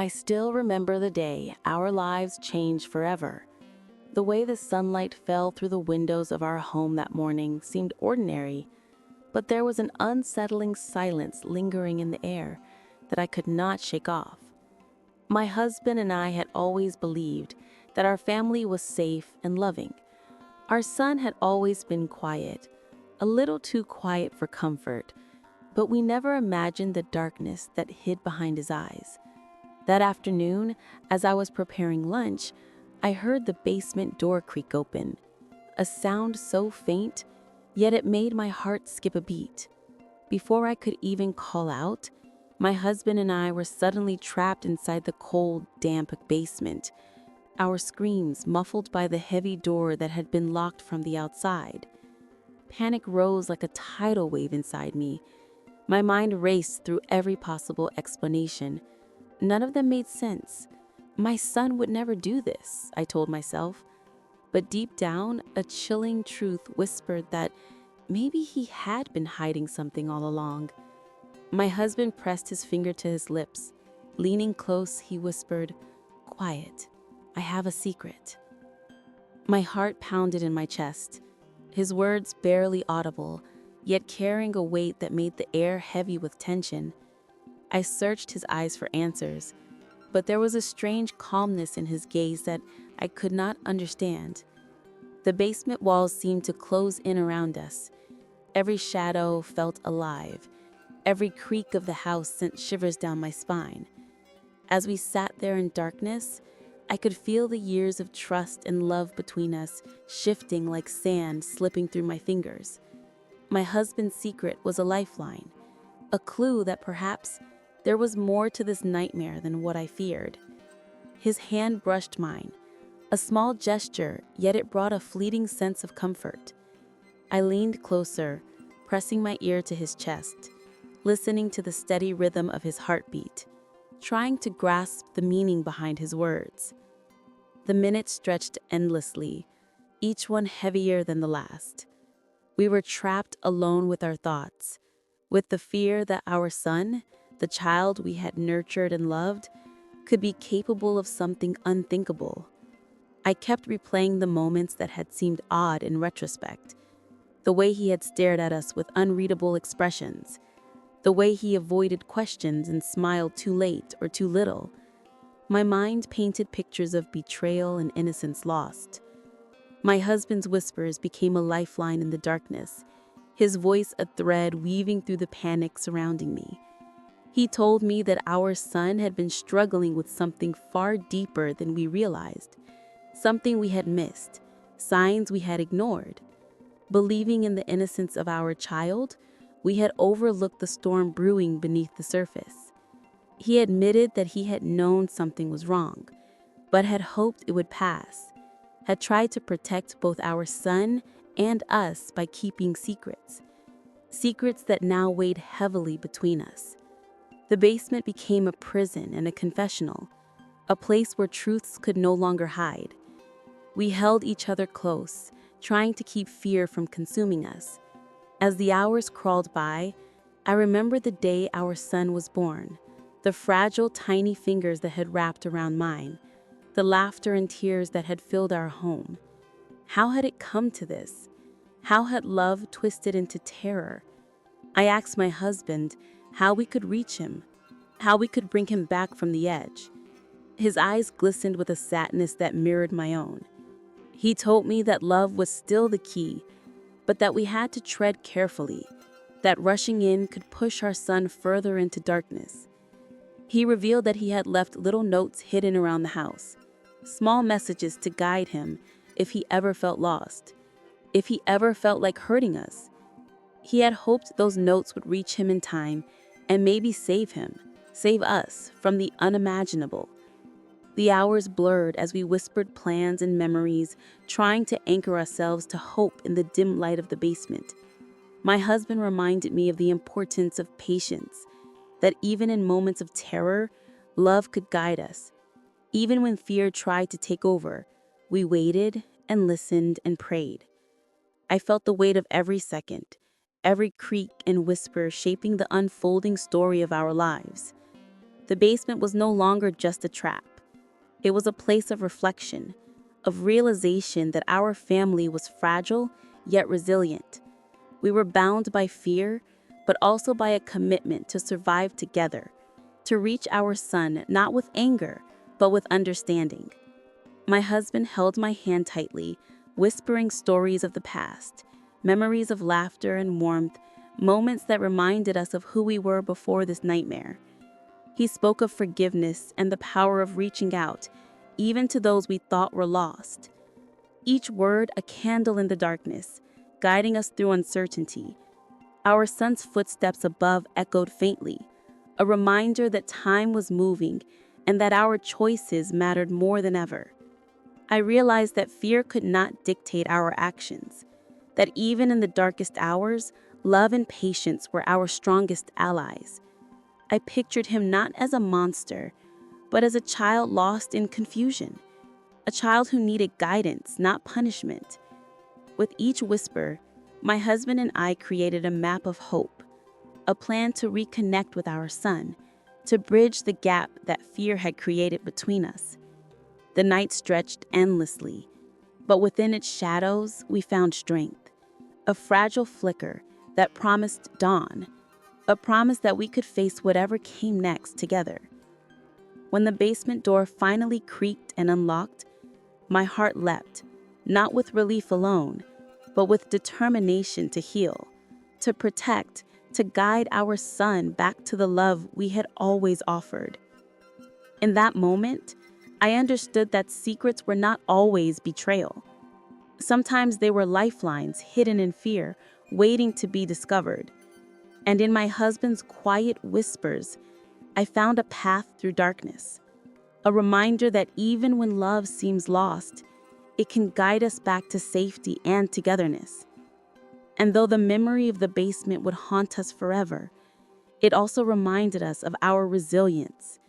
I still remember the day our lives changed forever. The way the sunlight fell through the windows of our home that morning seemed ordinary, but there was an unsettling silence lingering in the air that I could not shake off. My husband and I had always believed that our family was safe and loving. Our son had always been quiet, a little too quiet for comfort, but we never imagined the darkness that hid behind his eyes. That afternoon, as I was preparing lunch, I heard the basement door creak open, a sound so faint, yet it made my heart skip a beat. Before I could even call out, my husband and I were suddenly trapped inside the cold, damp basement, our screams muffled by the heavy door that had been locked from the outside. Panic rose like a tidal wave inside me. My mind raced through every possible explanation. None of them made sense. My son would never do this, I told myself. But deep down, a chilling truth whispered that maybe he had been hiding something all along. My husband pressed his finger to his lips. Leaning close, he whispered, "Quiet, I have a secret." My heart pounded in my chest, his words barely audible, yet carrying a weight that made the air heavy with tension. I searched his eyes for answers, but there was a strange calmness in his gaze that I could not understand. The basement walls seemed to close in around us. Every shadow felt alive. Every creak of the house sent shivers down my spine. As we sat there in darkness, I could feel the years of trust and love between us shifting like sand slipping through my fingers. My husband's secret was a lifeline, a clue that perhaps there was more to this nightmare than what I feared. His hand brushed mine, a small gesture, yet it brought a fleeting sense of comfort. I leaned closer, pressing my ear to his chest, listening to the steady rhythm of his heartbeat, trying to grasp the meaning behind his words. The minutes stretched endlessly, each one heavier than the last. We were trapped alone with our thoughts, with the fear that our son, the child we had nurtured and loved, could be capable of something unthinkable. I kept replaying the moments that had seemed odd in retrospect, the way he had stared at us with unreadable expressions, the way he avoided questions and smiled too late or too little. My mind painted pictures of betrayal and innocence lost. My husband's whispers became a lifeline in the darkness, his voice a thread weaving through the panic surrounding me. He told me that our son had been struggling with something far deeper than we realized, something we had missed, signs we had ignored. Believing in the innocence of our child, we had overlooked the storm brewing beneath the surface. He admitted that he had known something was wrong, but had hoped it would pass, had tried to protect both our son and us by keeping secrets, secrets that now weighed heavily between us. The basement became a prison and a confessional, a place where truths could no longer hide. We held each other close, trying to keep fear from consuming us. As the hours crawled by, I remembered the day our son was born, the fragile, tiny fingers that had wrapped around mine, the laughter and tears that had filled our home. How had it come to this? How had love twisted into terror? I asked my husband how we could reach him, how we could bring him back from the edge. His eyes glistened with a sadness that mirrored my own. He told me that love was still the key, but that we had to tread carefully, that rushing in could push our son further into darkness. He revealed that he had left little notes hidden around the house, small messages to guide him if he ever felt lost, if he ever felt like hurting us. He had hoped those notes would reach him in time and maybe save him, save us from the unimaginable. The hours blurred as we whispered plans and memories, trying to anchor ourselves to hope in the dim light of the basement. My husband reminded me of the importance of patience, that even in moments of terror, love could guide us. Even when fear tried to take over, we waited and listened and prayed. I felt the weight of every second, every creak and whisper shaping the unfolding story of our lives. The basement was no longer just a trap. It was a place of reflection, of realization that our family was fragile yet resilient. We were bound by fear, but also by a commitment to survive together, to reach our son not with anger, but with understanding. My husband held my hand tightly, whispering stories of the past, memories of laughter and warmth, moments that reminded us of who we were before this nightmare. He spoke of forgiveness and the power of reaching out, even to those we thought were lost. Each word a candle in the darkness, guiding us through uncertainty. Our son's footsteps above echoed faintly, a reminder that time was moving and that our choices mattered more than ever. I realized that fear could not dictate our actions, that even in the darkest hours, love and patience were our strongest allies. I pictured him not as a monster, but as a child lost in confusion, a child who needed guidance, not punishment. With each whisper, my husband and I created a map of hope, a plan to reconnect with our son, to bridge the gap that fear had created between us. The night stretched endlessly, but within its shadows, we found strength, a fragile flicker that promised dawn, a promise that we could face whatever came next together. When the basement door finally creaked and unlocked, my heart leapt, not with relief alone, but with determination to heal, to protect, to guide our son back to the love we had always offered. In that moment, I understood that secrets were not always betrayal. Sometimes they were lifelines hidden in fear, waiting to be discovered. And in my husband's quiet whispers, I found a path through darkness, a reminder that even when love seems lost, it can guide us back to safety and togetherness. And though the memory of the basement would haunt us forever, it also reminded us of our resilience,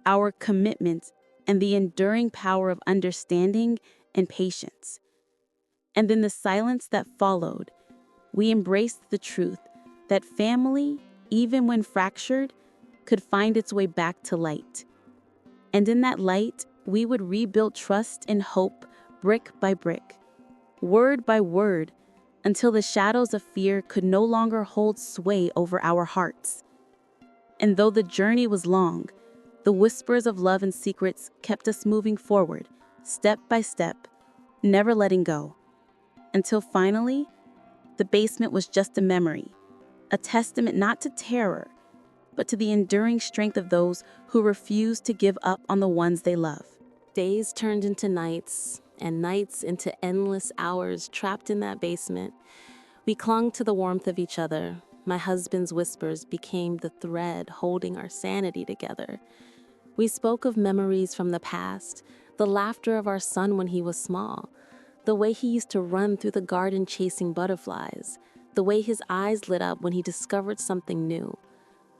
our commitment, and the enduring power of understanding and patience. And in the silence that followed, we embraced the truth that family, even when fractured, could find its way back to light. And in that light, we would rebuild trust and hope brick by brick, word by word, until the shadows of fear could no longer hold sway over our hearts. And though the journey was long, the whispers of love and secrets kept us moving forward, step by step, never letting go. Until finally, the basement was just a memory, a testament not to terror, but to the enduring strength of those who refuse to give up on the ones they love. Days turned into nights, and nights into endless hours trapped in that basement. We clung to the warmth of each other. My husband's whispers became the thread holding our sanity together. We spoke of memories from the past, the laughter of our son when he was small, the way he used to run through the garden chasing butterflies, the way his eyes lit up when he discovered something new.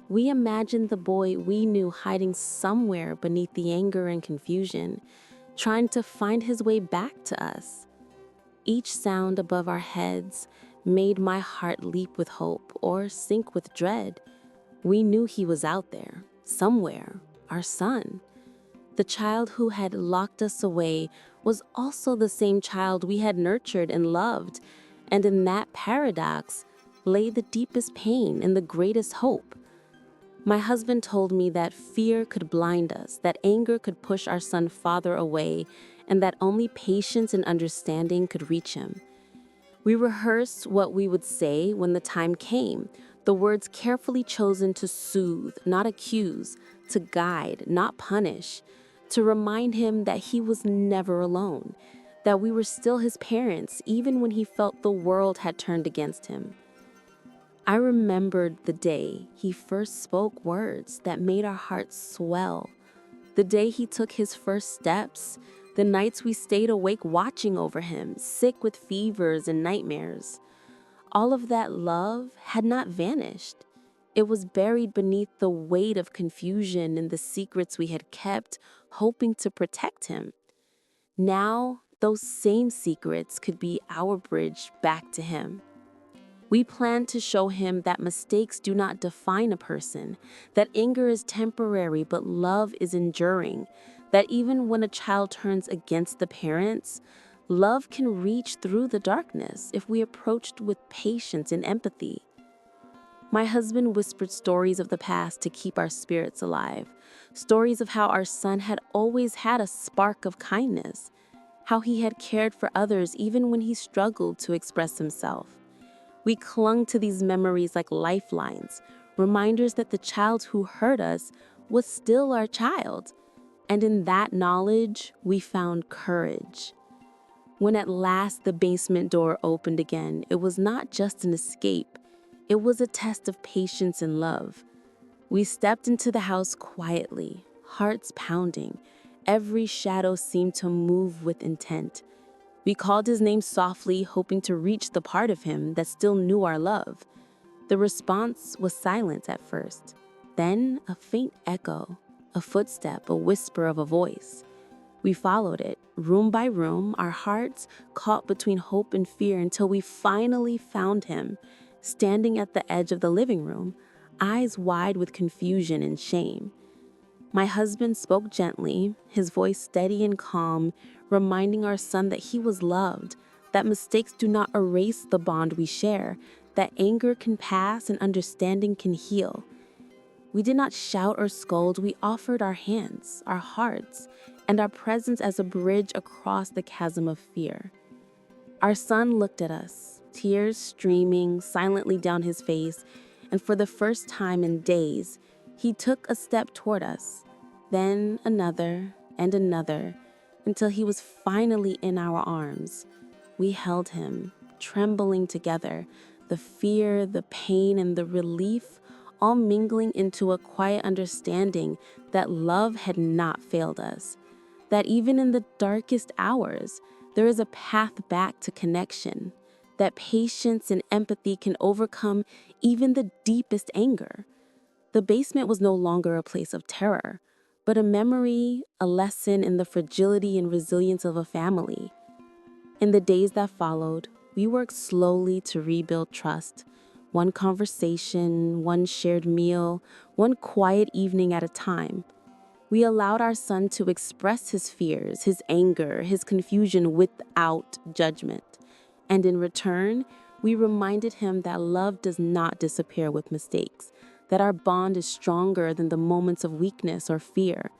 We imagined the boy we knew hiding somewhere beneath the anger and confusion, trying to find his way back to us. Each sound above our heads made my heart leap with hope or sink with dread. We knew he was out there, somewhere, our son. The child who had locked us away was also the same child we had nurtured and loved, and in that paradox lay the deepest pain and the greatest hope. My husband told me that fear could blind us, that anger could push our son farther away, and that only patience and understanding could reach him. We rehearsed what we would say when the time came, the words carefully chosen to soothe, not accuse, to guide, not punish, to remind him that he was never alone, that we were still his parents even when he felt the world had turned against him. I remembered the day he first spoke words that made our hearts swell, the day he took his first steps, the nights we stayed awake watching over him, sick with fevers and nightmares. All of that love had not vanished. It was buried beneath the weight of confusion and the secrets we had kept, hoping to protect him. Now, those same secrets could be our bridge back to him. We planned to show him that mistakes do not define a person, that anger is temporary but love is enduring, that even when a child turns against the parents, love can reach through the darkness if we approached with patience and empathy. My husband whispered stories of the past to keep our spirits alive, stories of how our son had always had a spark of kindness, how he had cared for others even when he struggled to express himself. We clung to these memories like lifelines, reminders that the child who hurt us was still our child. And in that knowledge, we found courage. When at last the basement door opened again, it was not just an escape, it was a test of patience and love. We stepped into the house quietly, hearts pounding. Every shadow seemed to move with intent. We called his name softly, hoping to reach the part of him that still knew our love. The response was silence at first, then a faint echo, a footstep, a whisper of a voice. We followed it, room by room, our hearts caught between hope and fear until we finally found him, standing at the edge of the living room, eyes wide with confusion and shame. My husband spoke gently, his voice steady and calm, reminding our son that he was loved, that mistakes do not erase the bond we share, that anger can pass and understanding can heal. We did not shout or scold, we offered our hands, our hearts, and our presence as a bridge across the chasm of fear. Our son looked at us, tears streaming silently down his face, and for the first time in days, he took a step toward us, then another and another, until he was finally in our arms. We held him, trembling together, the fear, the pain, and the relief all mingling into a quiet understanding that love had not failed us, that even in the darkest hours, there is a path back to connection, that patience and empathy can overcome even the deepest anger. The basement was no longer a place of terror, but a memory, a lesson in the fragility and resilience of a family. In the days that followed, we worked slowly to rebuild trust, one conversation, one shared meal, one quiet evening at a time. We allowed our son to express his fears, his anger, his confusion without judgment. And in return, we reminded him that love does not disappear with mistakes, that our bond is stronger than the moments of weakness or fear.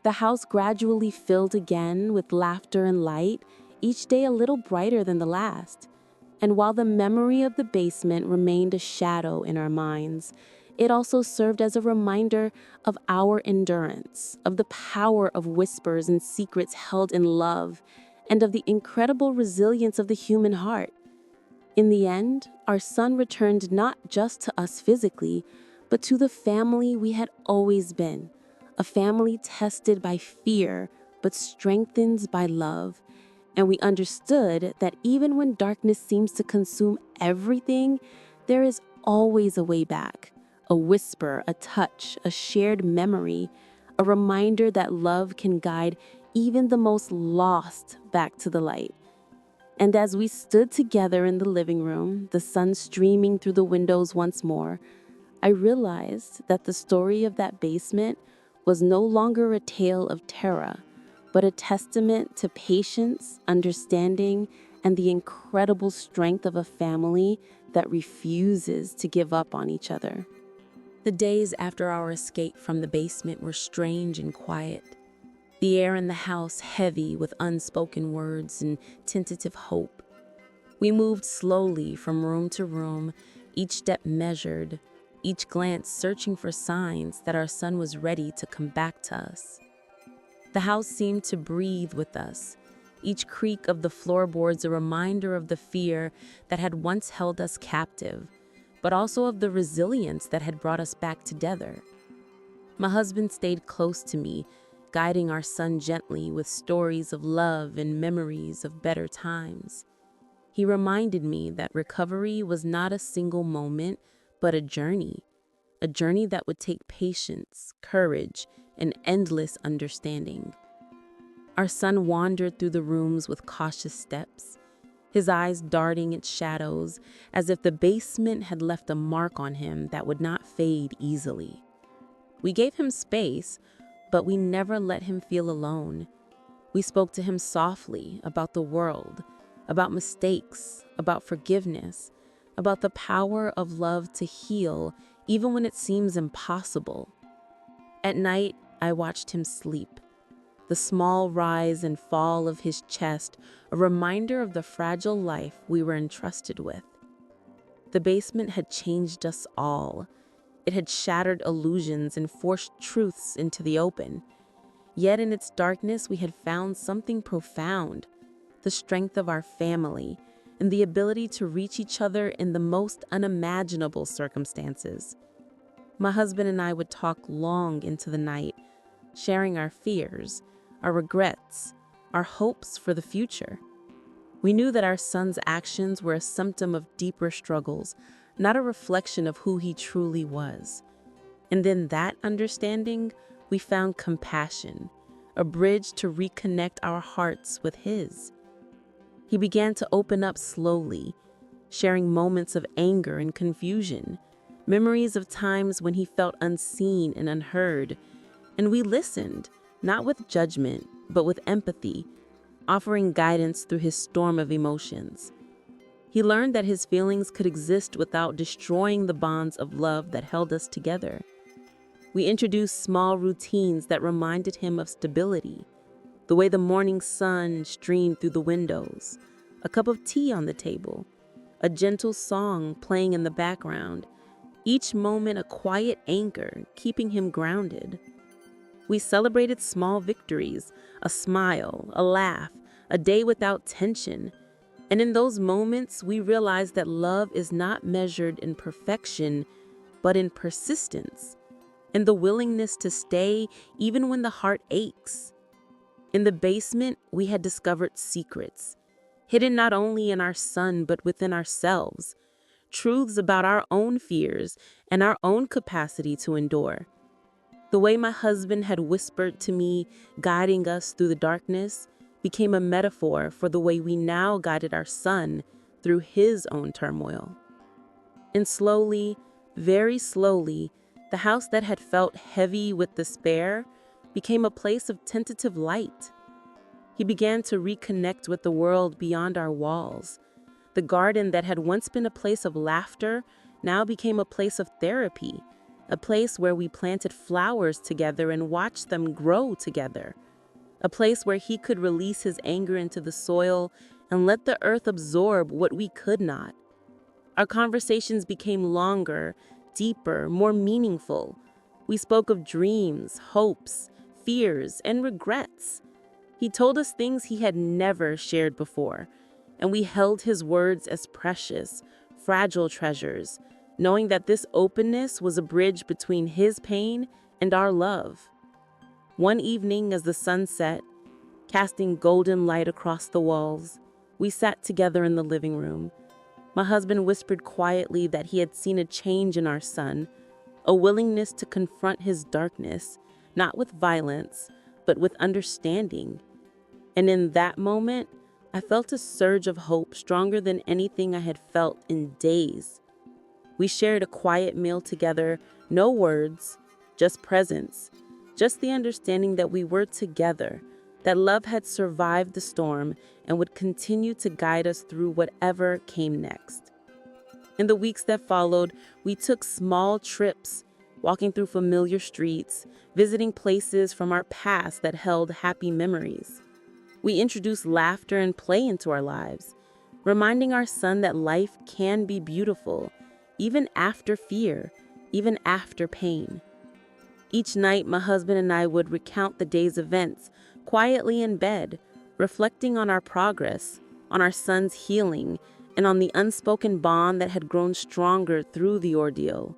The house gradually filled again with laughter and light, each day a little brighter than the last. And while the memory of the basement remained a shadow in our minds, it also served as a reminder of our endurance, of the power of whispers and secrets held in love, and of the incredible resilience of the human heart. In the end, our son returned not just to us physically, but to the family we had always been, a family tested by fear, but strengthened by love. And we understood that even when darkness seems to consume everything, there is always a way back, a whisper, a touch, a shared memory, a reminder that love can guide even the most lost back to the light. And as we stood together in the living room, the sun streaming through the windows once more, I realized that the story of that basement was no longer a tale of terror, but a testament to patience, understanding, and the incredible strength of a family that refuses to give up on each other. The days after our escape from the basement were strange and quiet. The air in the house heavy with unspoken words and tentative hope. We moved slowly from room to room, each step measured, each glance searching for signs that our son was ready to come back to us. The house seemed to breathe with us, each creak of the floorboards a reminder of the fear that had once held us captive, but also of the resilience that had brought us back together. My husband stayed close to me, guiding our son gently with stories of love and memories of better times. He reminded me that recovery was not a single moment, but a journey that would take patience, courage, and endless understanding. Our son wandered through the rooms with cautious steps. his eyes darting its shadows as if the basement had left a mark on him that would not fade easily. We gave him space, but we never let him feel alone. We spoke to him softly about the world, about mistakes, about forgiveness, about the power of love to heal even when it seems impossible. At night, I watched him sleep. The small rise and fall of his chest, a reminder of the fragile life we were entrusted with. The basement had changed us all. It had shattered illusions and forced truths into the open. Yet in its darkness, we had found something profound, the strength of our family, and the ability to reach each other in the most unimaginable circumstances. My husband and I would talk long into the night, sharing our fears, our regrets, our hopes for the future. We knew that our son's actions were a symptom of deeper struggles, not a reflection of who he truly was. And in that understanding, we found compassion, a bridge to reconnect our hearts with his. He began to open up slowly, sharing moments of anger and confusion, memories of times when he felt unseen and unheard. And we listened, not with judgment, but with empathy, offering guidance through his storm of emotions. He learned that his feelings could exist without destroying the bonds of love that held us together. We introduced small routines that reminded him of stability, the way the morning sun streamed through the windows, a cup of tea on the table, a gentle song playing in the background, each moment a quiet anchor keeping him grounded. We celebrated small victories, a smile, a laugh, a day without tension. And in those moments, we realized that love is not measured in perfection, but in persistence, and the willingness to stay even when the heart aches. In the basement, we had discovered secrets, hidden not only in our son, but within ourselves, truths about our own fears and our own capacity to endure. The way my husband had whispered to me, guiding us through the darkness, became a metaphor for the way we now guided our son through his own turmoil. And slowly, very slowly, the house that had felt heavy with despair became a place of tentative light. He began to reconnect with the world beyond our walls. The garden that had once been a place of laughter now became a place of therapy, a place where we planted flowers together and watched them grow together, a place where he could release his anger into the soil and let the earth absorb what we could not. Our conversations became longer, deeper, more meaningful. We spoke of dreams, hopes, fears, and regrets. He told us things he had never shared before, and we held his words as precious, fragile treasures, knowing that this openness was a bridge between his pain and our love. One evening, as the sun set, casting golden light across the walls, we sat together in the living room. My husband whispered quietly that he had seen a change in our son, a willingness to confront his darkness, not with violence, but with understanding. And in that moment, I felt a surge of hope stronger than anything I had felt in days. We shared a quiet meal together, no words, just presence, just the understanding that we were together, that love had survived the storm and would continue to guide us through whatever came next. In the weeks that followed, we took small trips, walking through familiar streets, visiting places from our past that held happy memories. We introduced laughter and play into our lives, reminding our son that life can be beautiful, even after fear, even after pain. Each night, my husband and I would recount the day's events quietly in bed, reflecting on our progress, on our son's healing, and on the unspoken bond that had grown stronger through the ordeal.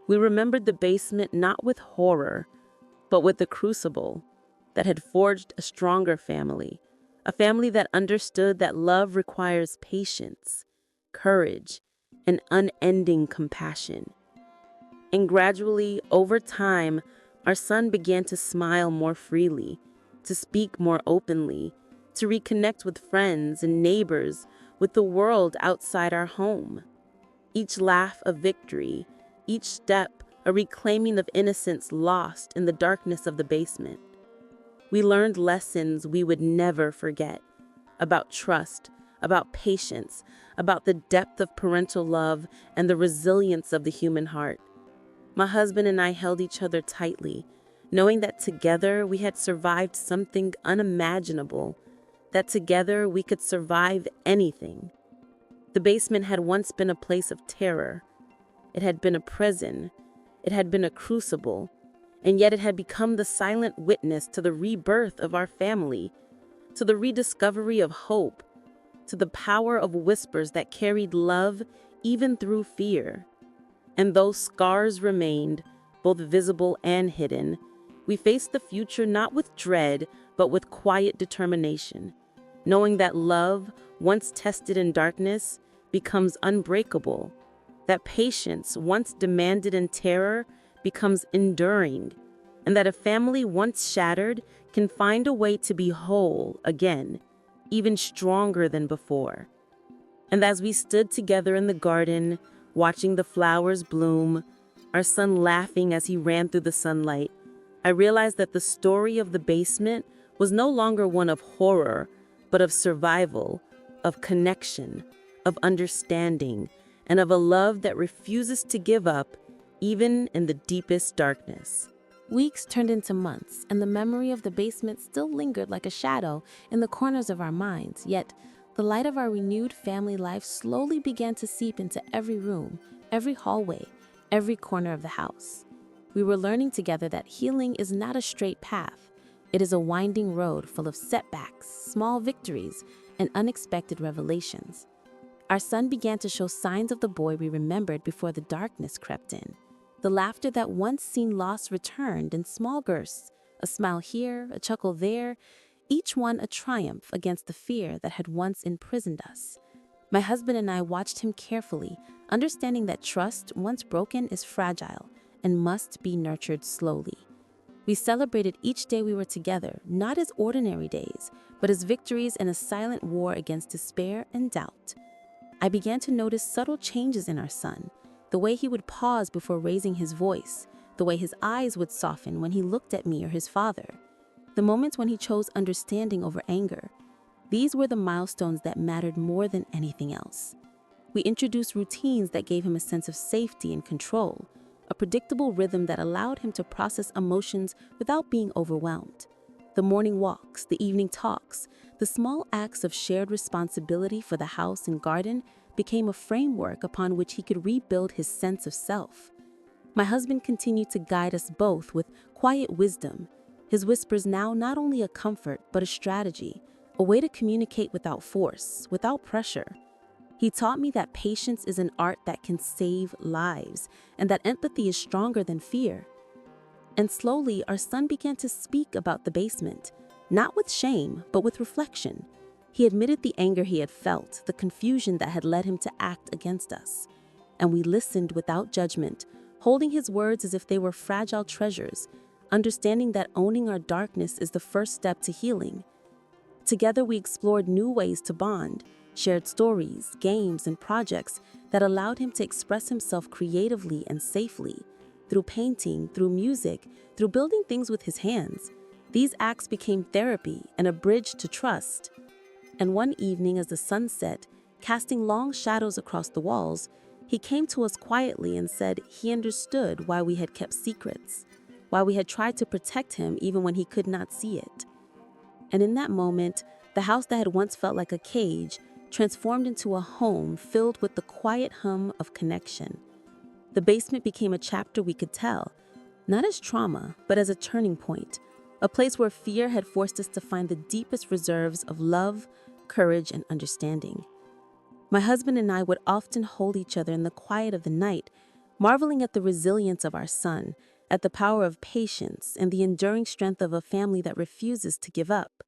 We remembered the basement not with horror, but with the crucible that had forged a stronger family, a family that understood that love requires patience, courage, and unending compassion. And gradually, over time, our son began to smile more freely, to speak more openly, to reconnect with friends and neighbors with the world outside our home. Each laugh a victory, each step a reclaiming of innocence lost in the darkness of the basement. We learned lessons we would never forget about trust, about patience, about the depth of parental love and the resilience of the human heart. My husband and I held each other tightly, knowing that together we had survived something unimaginable, that together we could survive anything. The basement had once been a place of terror. It had been a prison. It had been a crucible. And yet it had become the silent witness to the rebirth of our family, to the rediscovery of hope, to the power of whispers that carried love even through fear. And though scars remained, both visible and hidden, we faced the future not with dread, but with quiet determination, knowing that love, once tested in darkness, becomes unbreakable, that patience, once demanded in terror, becomes enduring, and that a family once shattered can find a way to be whole again, even stronger than before. And as we stood together in the garden, watching the flowers bloom, our son laughing as he ran through the sunlight, I realized that the story of the basement was no longer one of horror, but of survival, of connection, of understanding, and of a love that refuses to give up, even in the deepest darkness. Weeks turned into months, and the memory of the basement still lingered like a shadow in the corners of our minds, yet the light of our renewed family life slowly began to seep into every room, every hallway, every corner of the house. We were learning together that healing is not a straight path. It is a winding road full of setbacks, small victories, and unexpected revelations. Our son began to show signs of the boy we remembered before the darkness crept in. The laughter that once seemed lost returned in small bursts, a smile here, a chuckle there, each one a triumph against the fear that had once imprisoned us. My husband and I watched him carefully, understanding that trust, once broken, is fragile and must be nurtured slowly. We celebrated each day we were together, not as ordinary days, but as victories in a silent war against despair and doubt. I began to notice subtle changes in our son, the way he would pause before raising his voice, the way his eyes would soften when he looked at me or his father, the moments when he chose understanding over anger. These were the milestones that mattered more than anything else. We introduced routines that gave him a sense of safety and control, a predictable rhythm that allowed him to process emotions without being overwhelmed. The morning walks, the evening talks, the small acts of shared responsibility for the house and garden became a framework upon which he could rebuild his sense of self. My husband continued to guide us both with quiet wisdom, his whispers now not only a comfort but a strategy, a way to communicate without force, without pressure. He taught me that patience is an art that can save lives, and that empathy is stronger than fear. And slowly, our son began to speak about the basement, not with shame, but with reflection. He admitted the anger he had felt, the confusion that had led him to act against us. And we listened without judgment, holding his words as if they were fragile treasures, understanding that owning our darkness is the first step to healing. Together, we explored new ways to bond, shared stories, games, and projects that allowed him to express himself creatively and safely. Through painting, through music, through building things with his hands. These acts became therapy and a bridge to trust. And one evening as the sun set, casting long shadows across the walls, he came to us quietly and said he understood why we had kept secrets, why we had tried to protect him even when he could not see it. And in that moment, the house that had once felt like a cage transformed into a home filled with the quiet hum of connection. The basement became a chapter we could tell, not as trauma, but as a turning point, a place where fear had forced us to find the deepest reserves of love, courage, and understanding. My husband and I would often hold each other in the quiet of the night, marveling at the resilience of our son, at the power of patience, and the enduring strength of a family that refuses to give up.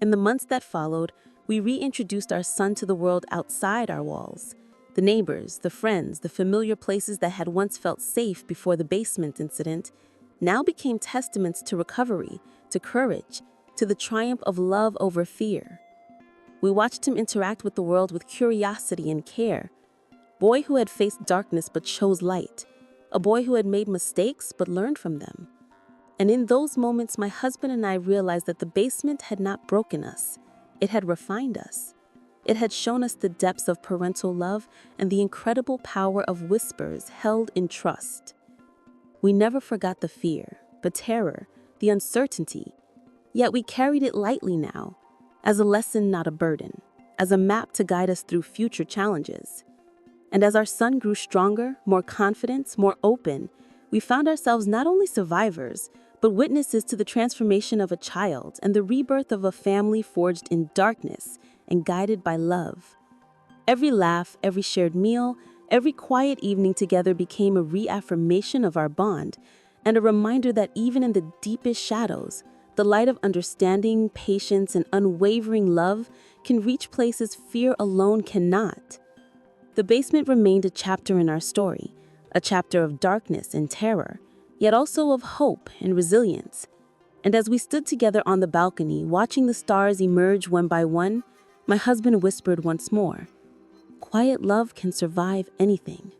In the months that followed, we reintroduced our son to the world outside our walls. The neighbors, the friends, the familiar places that had once felt safe before the basement incident now became testaments to recovery, to courage, to the triumph of love over fear. We watched him interact with the world with curiosity and care. Boy who had faced darkness but chose light. A boy who had made mistakes but learned from them. And in those moments, my husband and I realized that the basement had not broken us. It had refined us. It had shown us the depths of parental love and the incredible power of whispers held in trust. We never forgot the fear, the terror, the uncertainty. Yet we carried it lightly now, as a lesson, not a burden, as a map to guide us through future challenges. And as our son grew stronger, more confident, more open, we found ourselves not only survivors, but witnesses to the transformation of a child and the rebirth of a family forged in darkness and guided by love. Every laugh, every shared meal, every quiet evening together became a reaffirmation of our bond and a reminder that even in the deepest shadows, the light of understanding, patience, and unwavering love can reach places fear alone cannot. The basement remained a chapter in our story, a chapter of darkness and terror, yet also of hope and resilience. And as we stood together on the balcony, watching the stars emerge one by one, my husband whispered once more, "Quiet love can survive anything."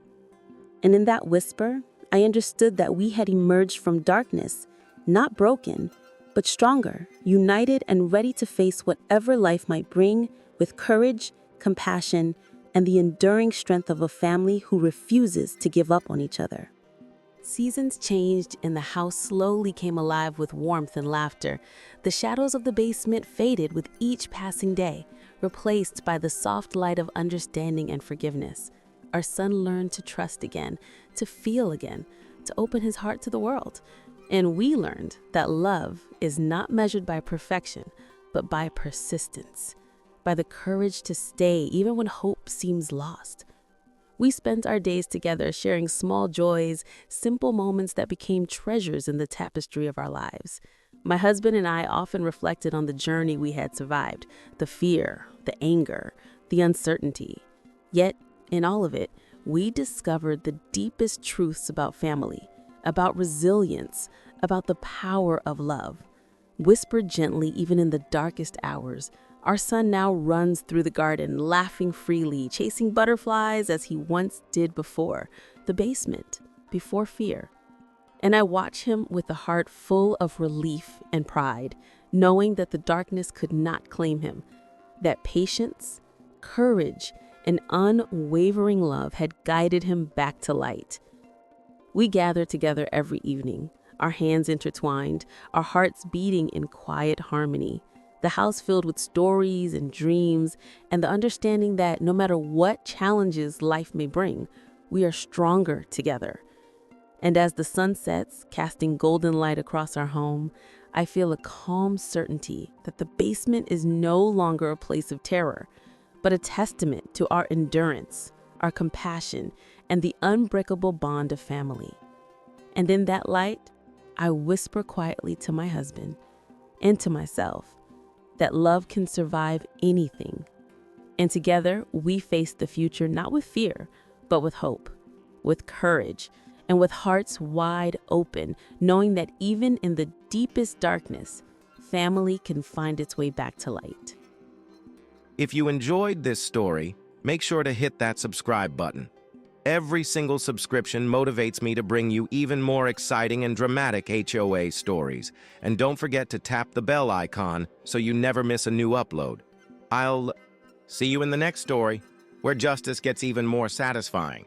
And in that whisper, I understood that we had emerged from darkness, not broken, but stronger, united, and ready to face whatever life might bring with courage, compassion, and the enduring strength of a family who refuses to give up on each other. Seasons changed and the house slowly came alive with warmth and laughter. The shadows of the basement faded with each passing day, replaced by the soft light of understanding and forgiveness. Our son learned to trust again, to feel again, to open his heart to the world. And we learned that love is not measured by perfection, but by persistence, by the courage to stay even when hope seems lost. We spent our days together sharing small joys, simple moments that became treasures in the tapestry of our lives. My husband and I often reflected on the journey we had survived, the fear, the anger, the uncertainty. Yet, in all of it, we discovered the deepest truths about family, about resilience, about the power of love. Whispered gently even in the darkest hours, our son now runs through the garden, laughing freely, chasing butterflies as he once did before, the basement, before fear. And I watch him with a heart full of relief and pride, knowing that the darkness could not claim him, that patience, courage, and unwavering love had guided him back to light. We gather together every evening, our hands intertwined, our hearts beating in quiet harmony. The house filled with stories and dreams, and the understanding that no matter what challenges life may bring, we are stronger together. And as the sun sets, casting golden light across our home, I feel a calm certainty that the basement is no longer a place of terror, but a testament to our endurance, our compassion, and the unbreakable bond of family. And in that light, I whisper quietly to my husband and to myself that love can survive anything. And together, we face the future not with fear, but with hope, with courage, and with hearts wide open, knowing that even in the deepest darkness, family can find its way back to light. If you enjoyed this story, make sure to hit that subscribe button. Every single subscription motivates me to bring you even more exciting and dramatic HOA stories. And don't forget to tap the bell icon so you never miss a new upload. I'll see you in the next story, where justice gets even more satisfying.